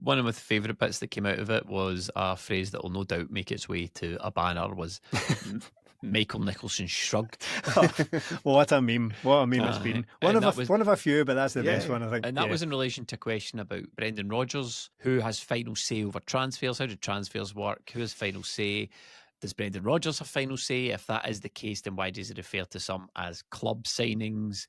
One of my favourite bits that came out of it was a phrase that will no doubt make its way to a banner was M- Michael Nicholson shrugged. Oh, what a meme. What a meme it's been. One And of a, that was one of a few, but that's the best Yeah. one, I think. and that Yeah. was in relation to a question about Brendan Rodgers, who has final say over transfers. How do transfers work? Who has final say? Does Brendan Rodgers have final say? If that is the case, then why does he refer to some as club signings?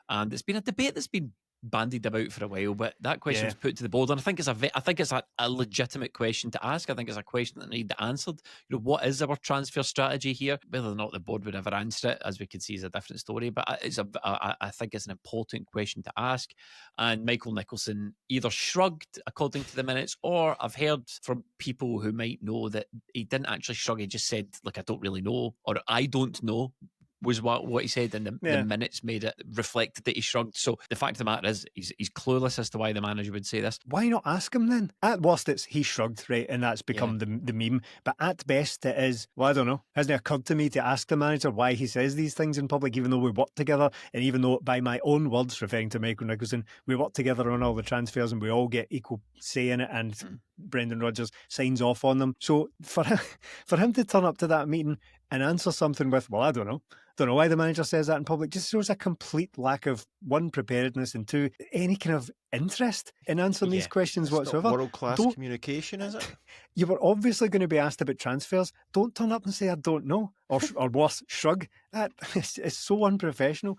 And it's been a debate that's been bandied about for a while, but that question Yeah. was put to the board, and I think it's a legitimate question to ask. I think it's a question that needs answered. You know, what is our transfer strategy here? Whether or not the board would ever answer it, as we can see, is a different story. But I think it's an important question to ask. And Michael Nicholson either shrugged, according to the minutes, or I've heard from people who might know that he didn't actually shrug. He just said, "Look, I don't really know," or "I don't know." Was what he said, and the Yeah. minutes made it reflected that he shrugged. So the fact of the matter is, he's clueless as to why the manager would say this. Why not ask him then? At worst, it's he shrugged, right? And that's become Yeah. the meme. But at best, it is, well, I don't know. Hasn't it occurred to me to ask the manager why he says these things in public, even though we work together? And even though, by my own words, referring to Michael Nicholson, we work together on all the transfers and we all get equal say in it. And Brendan Rodgers signs off on them. So for him to turn up to that meeting and answer something with, well, I don't know. Don't know why the manager says that in public. Just shows a complete lack of, one, preparedness, and two, any kind of interest in answering these questions whatsoever. World-class Don't- communication, is it? You were obviously going to be asked about transfers. Don't turn up and say, I don't know. Or worse, shrug. That it's so unprofessional.